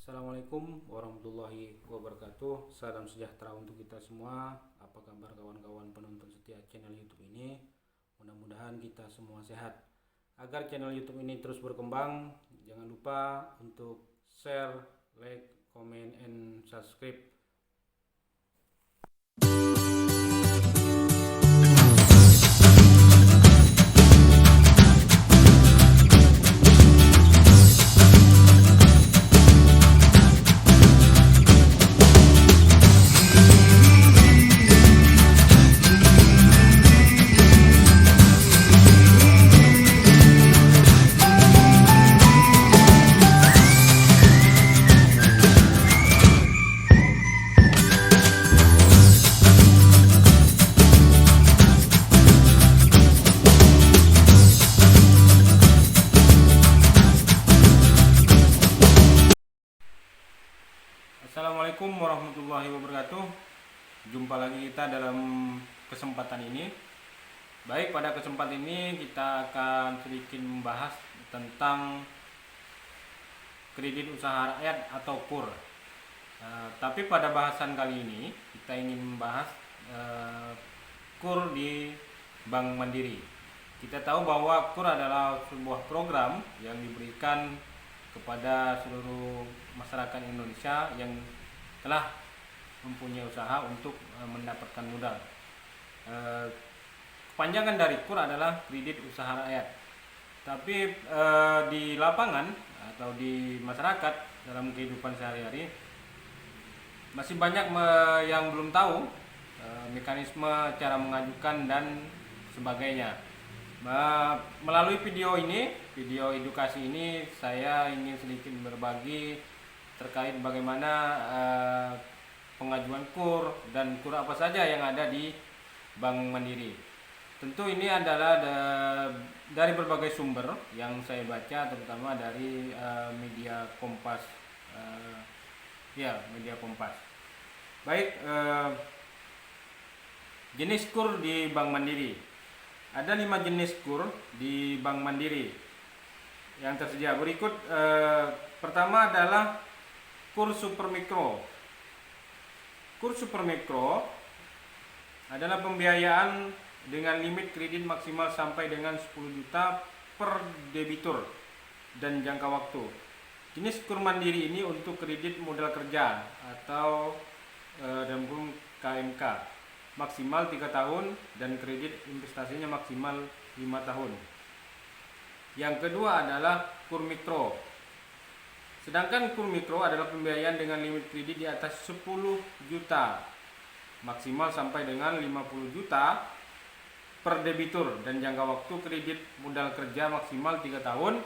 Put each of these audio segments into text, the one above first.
Assalamualaikum warahmatullahi wabarakatuh. Salam sejahtera untuk kita semua. Apa kabar kawan-kawan penonton setia channel YouTube ini? Mudah-mudahan kita semua sehat. Agar channel YouTube ini terus berkembang, jangan lupa untuk share, like, comment, and subscribe. Assalamualaikum warahmatullahi wabarakatuh. Jumpa lagi kita dalam kesempatan ini. Baik, pada kesempatan ini kita akan sedikit membahas tentang kredit usaha rakyat atau KUR. Tapi pada bahasan kali ini kita ingin membahas KUR di Bank Mandiri. Kita tahu bahwa KUR adalah sebuah program yang diberikan kepada seluruh masyarakat Indonesia yang telah mempunyai usaha untuk mendapatkan modal. Kepanjangan dari KUR adalah kredit usaha rakyat. Tapi di lapangan atau di masyarakat dalam kehidupan sehari-hari masih banyak yang belum tahu mekanisme cara mengajukan dan sebagainya. Melalui video edukasi ini, saya ingin sedikit berbagi terkait bagaimana pengajuan KUR dan KUR apa saja yang ada di Bank Mandiri. Tentu ini adalah dari berbagai sumber yang saya baca, terutama dari media Kompas. Media Kompas. Baik, jenis KUR di Bank Mandiri. Ada 5 jenis KUR di Bank Mandiri yang tersedia. Berikut pertama adalah KUR Supermikro. KUR Supermikro adalah pembiayaan dengan limit kredit maksimal sampai dengan 10 juta per debitur dan jangka waktu. Jenis KUR Mandiri ini untuk kredit modal kerja atau dalam kurung KMK maksimal 3 tahun dan kredit investasinya maksimal 5 tahun. Yang kedua adalah KUR Mikro. Sedangkan KUR Mikro adalah pembiayaan dengan limit kredit di atas 10 juta maksimal sampai dengan 50 juta per debitur dan jangka waktu kredit modal kerja maksimal 3 tahun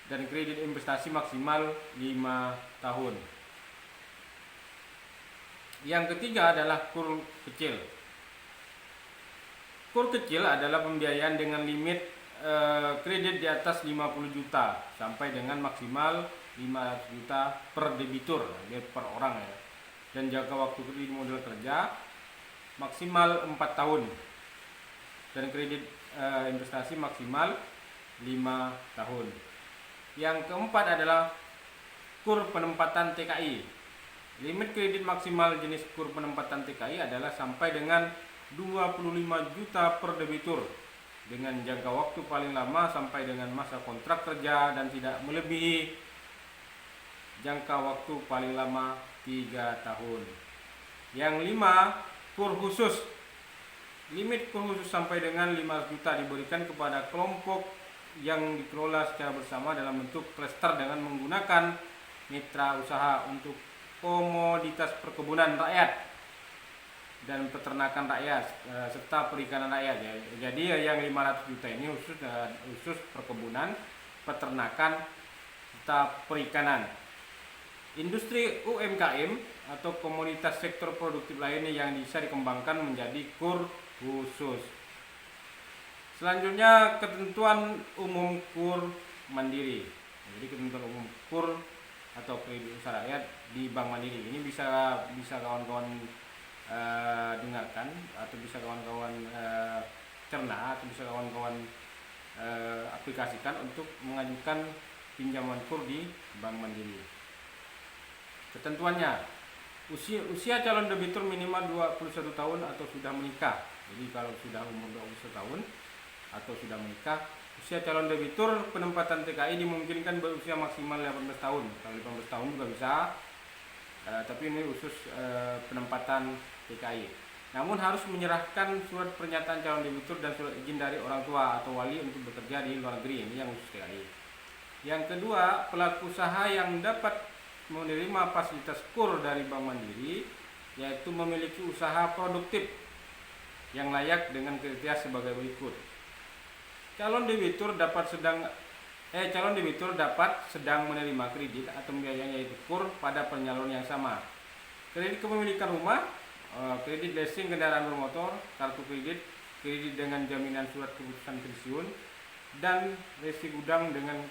dan kredit investasi maksimal 5 tahun. Yang ketiga adalah KUR kecil. KUR kecil adalah pembiayaan dengan limit kredit di atas 50 juta sampai dengan maksimal 500 juta per debitur, per orang ya. Dan jangka waktu kredit modal kerja maksimal 4 tahun dan kredit investasi maksimal 5 tahun. Yang keempat adalah KUR penempatan TKI. Limit kredit maksimal jenis KUR penempatan TKI adalah sampai dengan 25 juta per debitur dengan jangka waktu paling lama sampai dengan masa kontrak kerja dan tidak melebihi jangka waktu paling lama 3 tahun. Yang 5, KUR khusus. Limit KUR khusus sampai dengan 5 juta diberikan kepada kelompok yang dikelola secara bersama dalam bentuk klaster dengan menggunakan mitra usaha untuk komoditas perkebunan rakyat dan peternakan rakyat serta perikanan rakyat ya. Jadi yang 500 juta ini khusus perkebunan, peternakan serta perikanan. Industri UMKM atau komoditas sektor produktif lainnya yang bisa dikembangkan menjadi KUR khusus. Selanjutnya ketentuan umum KUR Mandiri. Jadi ketentuan umum KUR atau kredit usaha rakyat di Bank Mandiri ini bisa kawan-kawan dengarkan atau bisa kawan-kawan cerna atau bisa kawan-kawan aplikasikan untuk mengajukan pinjaman KUR di Bank Mandiri. Ketentuannya, usia calon debitur minimal 21 tahun atau sudah menikah. Jadi kalau sudah umur 21 tahun atau sudah menikah, usia calon debitur penempatan TKI dimungkinkan berusia maksimal 18 tahun. Kalau 18 tahun juga bisa, tapi ini khusus penempatan TKI. Namun harus menyerahkan surat pernyataan calon debitur dan surat izin dari orang tua atau wali untuk bekerja di luar negeri. Ini yang khusus TKI. Yang kedua, pelaku usaha yang dapat menerima fasilitas KUR dari Bank Mandiri, yaitu memiliki usaha produktif yang layak dengan kriteria sebagai berikut. Calon debitur dapat sedang menerima kredit atau pembiayaan yaitu KUR pada penyalur yang sama. Kredit kepemilikan rumah, kredit leasing kendaraan bermotor, kartu kredit, kredit dengan jaminan surat keputusan pensiun, dan resi gudang dengan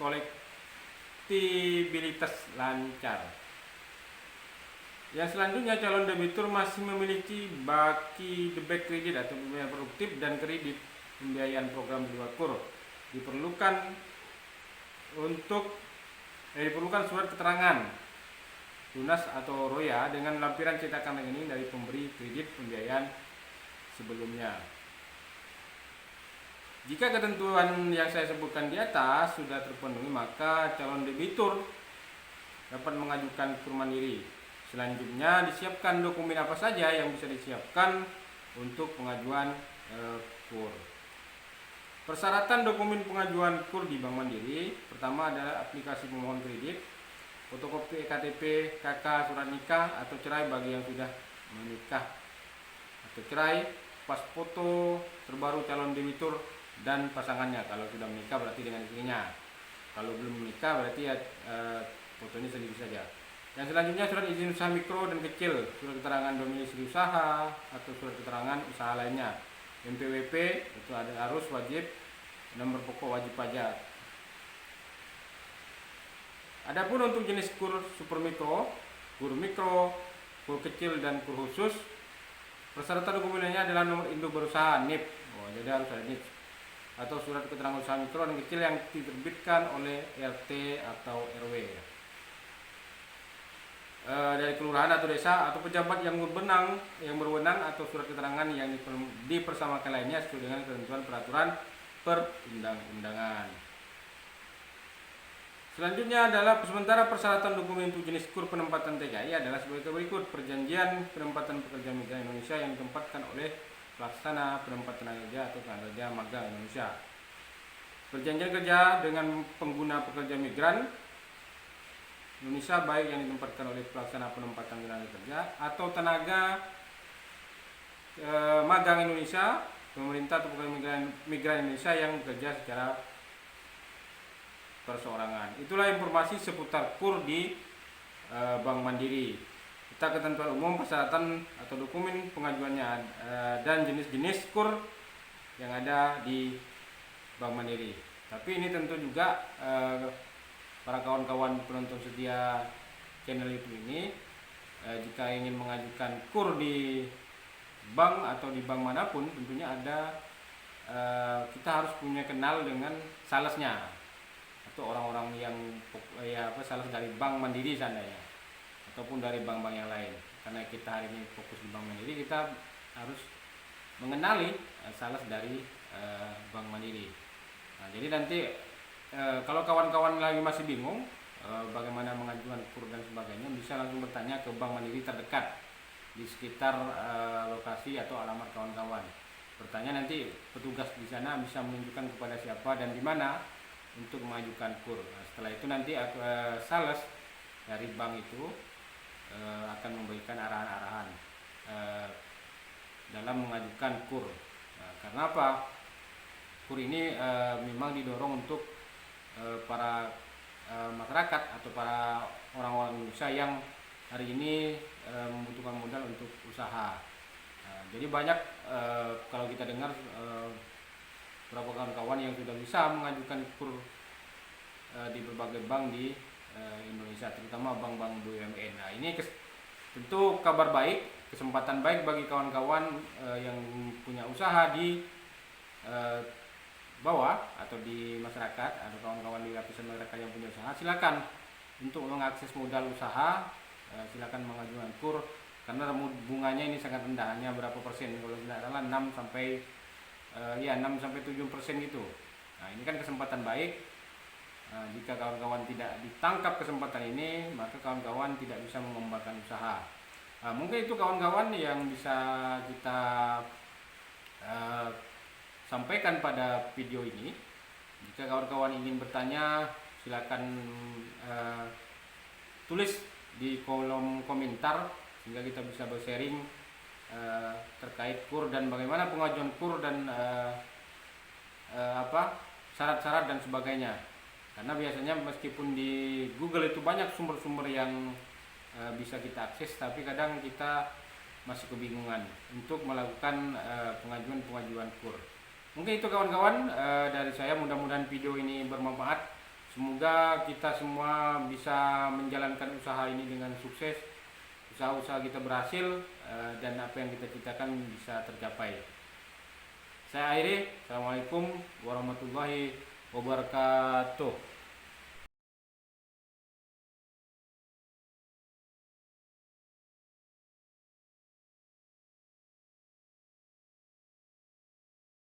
kolektibilitas lancar. Yang selanjutnya, calon debitur masih memiliki baki debit kredit atau pembiayaan produktif dan kredit pembiayaan program di luar KUR. Diperlukan surat keterangan lunas atau ROYA dengan lampiran cetakan rekening dari pemberi kredit pembiayaan sebelumnya. Jika ketentuan yang saya sebutkan di atas sudah terpenuhi, maka calon debitur dapat mengajukan KUR mandiri. Selanjutnya, disiapkan dokumen apa saja yang bisa disiapkan untuk pengajuan KUR. Persyaratan dokumen pengajuan KUR di Bank Mandiri, pertama adalah aplikasi pemohon kredit, fotokopi KTP, KK, surat nikah atau cerai bagi yang sudah menikah atau cerai, pas foto terbaru calon debitur dan pasangannya. Kalau sudah menikah berarti dengan istrinya, kalau belum menikah berarti fotonya sendiri saja. Yang selanjutnya, surat izin usaha mikro dan kecil, surat keterangan domisili usaha atau surat keterangan usaha lainnya. NPWP itu harus wajib, nomor pokok wajib pajak. Adapun untuk jenis KUR super mikro, KUR mikro, KUR kecil dan KUR khusus, persyaratan dokumennya adalah nomor induk berusaha NIP. Jadi harus ada NIP atau surat keterangan usaha mikro dan kecil yang diterbitkan oleh RT atau RW. Dari kelurahan atau desa atau pejabat yang berwenang atau surat keterangan yang dipersamakan lainnya sesuai dengan ketentuan peraturan perundang-undangan. Selanjutnya adalah sementara persyaratan dokumen untuk jenis KUR penempatan TKI adalah sebagai berikut: perjanjian penempatan pekerja migran Indonesia yang ditempatkan oleh pelaksana penempatan tenaga kerja atau tenaga kerja magang Indonesia, perjanjian kerja dengan pengguna pekerja migran Indonesia baik yang ditempatkan oleh pelaksana penempatan tenaga kerja atau tenaga magang Indonesia, pemerintah atau pekerja migran Indonesia yang bekerja secara perseorangan. Itulah informasi seputar KUR di Bank Mandiri. Kita ketentuan umum, persyaratan atau dokumen pengajuannya dan jenis-jenis KUR yang ada di Bank Mandiri. Tapi ini tentu juga para kawan-kawan penonton setia channel YouTube ini, jika ingin mengajukan KUR di bank atau di bank manapun, tentunya kita harus punya kenal dengan salesnya atau orang-orang yang sales dari Bank Mandiri seandainya, ataupun dari bank-bank yang lain. Karena kita hari ini fokus di Bank Mandiri, kita harus mengenali sales dari Bank Mandiri. Nah, jadi nanti kalau kawan-kawan lagi masih bingung bagaimana mengajukan KUR dan sebagainya, bisa langsung bertanya ke Bank Mandiri terdekat di sekitar lokasi atau alamat kawan-kawan. Bertanya, nanti petugas di sana bisa menunjukkan kepada siapa dan di mana untuk mengajukan KUR. Nah, setelah itu nanti sales dari bank itu akan memberikan arahan-arahan dalam mengajukan KUR. Nah, karena apa? KUR ini memang didorong untuk para masyarakat atau para orang-orang Indonesia yang hari ini membutuhkan modal untuk usaha. Nah, jadi banyak kalau kita dengar beberapa kawan-kawan yang sudah bisa mengajukan KUR di berbagai bank di Indonesia, terutama bank-bank BUMN. Nah, ini tentu kabar baik, kesempatan baik bagi kawan-kawan yang punya usaha di bawah atau di masyarakat, atau kawan-kawan di lapisan masyarakat yang punya usaha. Silakan untuk mengakses modal usaha, silakan mengajukan KUR karena bunganya ini sangat rendah, hanya berapa persen, kalau tidak salah 6 sampai 7% gitu. Nah, ini kan kesempatan baik. Jika kawan-kawan tidak ditangkap kesempatan ini, maka kawan-kawan tidak bisa mengembangkan usaha. Mungkin itu kawan-kawan yang bisa kita sampaikan pada video ini. Jika kawan-kawan ingin bertanya, silakan tulis di kolom komentar sehingga kita bisa bersharing terkait KUR dan bagaimana pengajuan KUR dan syarat-syarat dan sebagainya. Karena biasanya meskipun di Google itu banyak sumber-sumber yang bisa kita akses, tapi kadang kita masih kebingungan untuk melakukan pengajuan KUR. Mungkin itu kawan-kawan dari saya, mudah-mudahan video ini bermanfaat. Semoga kita semua bisa menjalankan usaha ini dengan sukses, usaha-usaha kita berhasil, dan apa yang kita citakan bisa tercapai. Saya akhiri, Assalamualaikum warahmatullahi wabarakatuh.